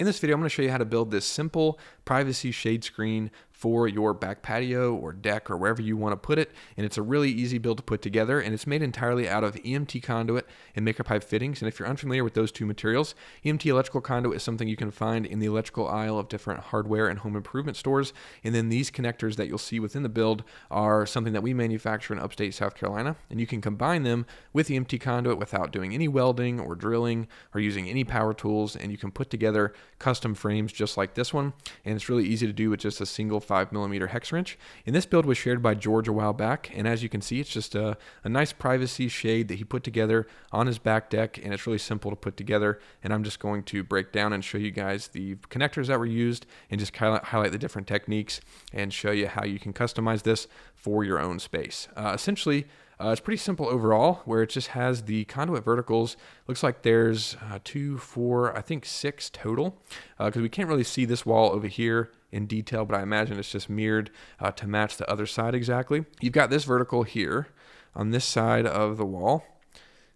In this video, I'm going to show you how to build this simple privacy shade screen for your back patio or deck or wherever you want to put it. And it's a really easy build to put together, and it's made entirely out of EMT conduit and MakerPipe fittings. And if you're unfamiliar with those two materials, EMT electrical conduit is something you can find in the electrical aisle of different hardware and home improvement stores. And then these connectors that you'll see within the build are something that we manufacture in upstate South Carolina. And you can combine them with EMT conduit without doing any welding or drilling or using any power tools, and you can put together custom frames just like this one. And it's really easy to do with just a single 5mm hex wrench. And this build was shared by George a while back, and as you can see, it's just a nice privacy shade that he put together on his back deck, and it's really simple to put together. And I'm just going to break down and show you guys the connectors that were used and just highlight the different techniques and show you how you can customize this for your own space. Essentially, it's pretty simple overall, where it just has the conduit verticals. Looks like there's 2, 4, I think 6 total, because we can't really see this wall over here in detail, but I imagine it's just mirrored to match the other side exactly. You've got this vertical here on this side of the wall,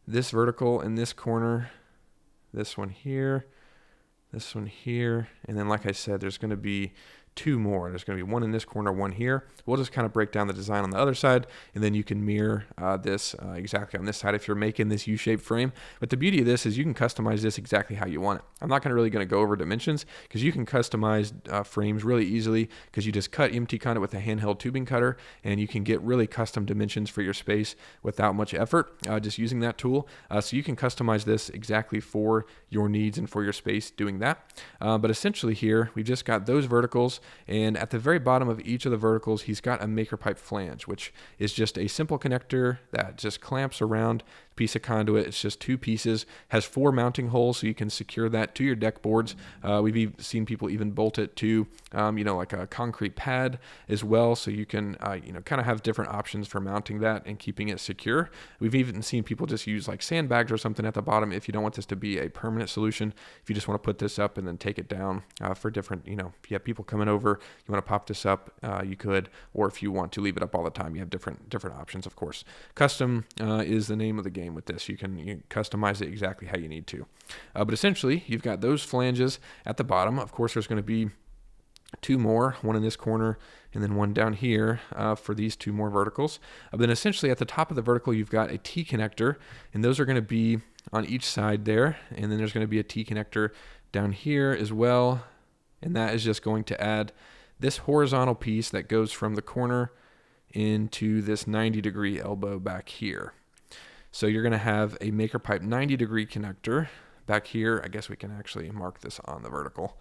this vertical in this corner, this one here, and then like I said, there's going to be 2 more. There's going to be one in this corner, one here. We'll just kind of break down the design on the other side, and then you can mirror this exactly on this side if you're making this U-shaped frame. But the beauty of this is you can customize this exactly how you want it. I'm not really going to go over dimensions, because you can customize frames really easily, because you just cut EMT conduit with a handheld tubing cutter, and you can get really custom dimensions for your space without much effort just using that tool. So you can customize this exactly for your needs and for your space doing that. But essentially here, we've just got those verticals, and at the very bottom of each of the verticals, he's got a MakerPipe flange, which is just a simple connector that just clamps around a piece of conduit. It's just 2 pieces, has 4 mounting holes, so you can secure that to your deck boards. We've seen people even bolt it to, like a concrete pad as well, so you can, kind of have different options for mounting that and keeping it secure. We've even seen people just use like sandbags or something at the bottom if you don't want this to be a permanent solution. If you just want to put this up and then take it down for different, if you have people coming over, you want to pop this up, you could, or if you want to leave it up all the time, you have different options, of course. Custom is the name of the game with this. You can customize it exactly how you need to. But essentially, you've got those flanges at the bottom. Of course, there's going to be 2 more, one in this corner and then one down here for these 2 more verticals. But then essentially at the top of the vertical, you've got a T connector, and those are going to be on each side there. And then there's going to be a T connector down here as well. And that is just going to add this horizontal piece that goes from the corner into this 90-degree elbow back here. So you're going to have a MakerPipe 90-degree connector back here. I guess we can actually mark this on the vertical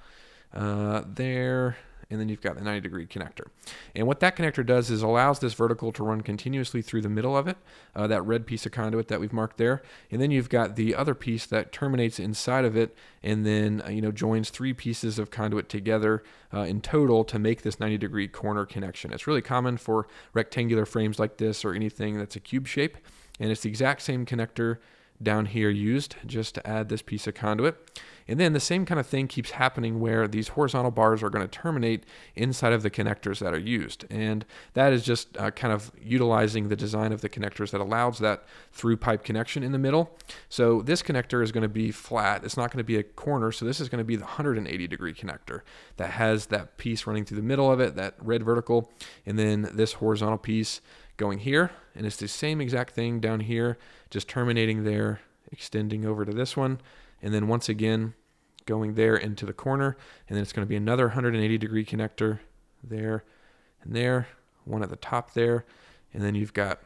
there. And then you've got the 90-degree connector. And what that connector does is allows this vertical to run continuously through the middle of it, that red piece of conduit that we've marked there. And then you've got the other piece that terminates inside of it and then, joins 3 pieces of conduit together in total to make this 90-degree corner connection. It's really common for rectangular frames like this or anything that's a cube shape. And it's the exact same connector down here used just to add this piece of conduit. And then the same kind of thing keeps happening where these horizontal bars are going to terminate inside of the connectors that are used. And that is just kind of utilizing the design of the connectors that allows that through pipe connection in the middle. So this connector is going to be flat. It's not going to be a corner. So this is going to be the 180-degree connector that has that piece running through the middle of it, that red vertical, and then this horizontal piece going here. And it's the same exact thing down here, just terminating there, extending over to this one, and then once again going there into the corner. And then it's going to be another 180-degree connector there and there, one at the top there, and then you've got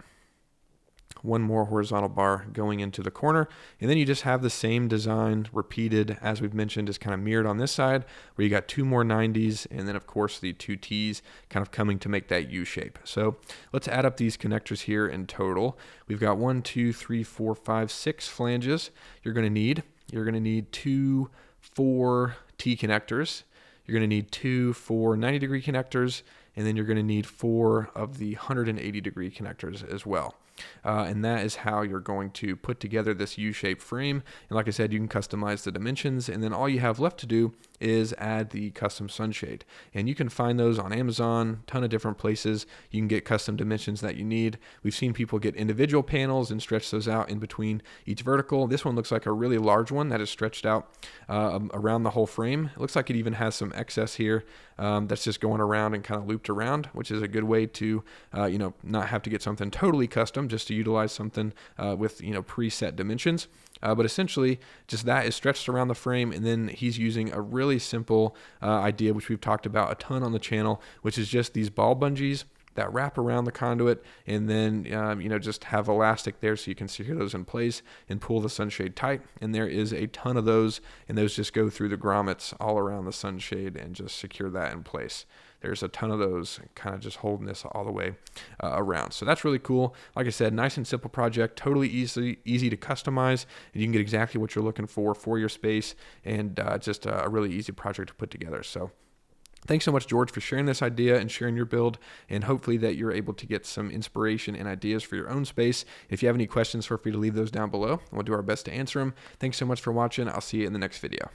one more horizontal bar going into the corner. And then you just have the same design repeated, as we've mentioned, is kind of mirrored on this side, where you got 2 more 90s, and then of course the 2 T's kind of coming to make that U shape. So let's add up these connectors here in total. We've got 1, 2, 3, 4, 5, 6 flanges you're going to need. You're going to need 2, 4 T connectors. You're going to need 2, 4 90-degree connectors, and then you're going to need 4 of the 180-degree connectors as well. And that is how you're going to put together this U-shaped frame. And like I said, you can customize the dimensions, and then all you have left to do is add the custom sunshade. And you can find those on Amazon, ton of different places. You can get custom dimensions that you need. We've seen people get individual panels and stretch those out in between each vertical. This one looks like a really large one that is stretched out around the whole frame. It looks like it even has some excess here that's just going around and kind of looped around, which is a good way to not have to get something totally custom, just to utilize something with preset dimensions. But essentially, just that is stretched around the frame, and then he's using a really simple idea, which we've talked about a ton on the channel, which is just these ball bungees that wrap around the conduit, and then just have elastic there so you can secure those in place and pull the sunshade tight. And there is a ton of those, and those just go through the grommets all around the sunshade and just secure that in place. There's a ton of those kind of just holding this all the way around. So that's really cool. Like I said, nice and simple project, totally easy to customize, and you can get exactly what you're looking for your space, and just a really easy project to put together. So thanks so much, George, for sharing this idea and sharing your build, and hopefully that you're able to get some inspiration and ideas for your own space. If you have any questions, feel free to leave those down below. We'll do our best to answer them. Thanks so much for watching. I'll see you in the next video.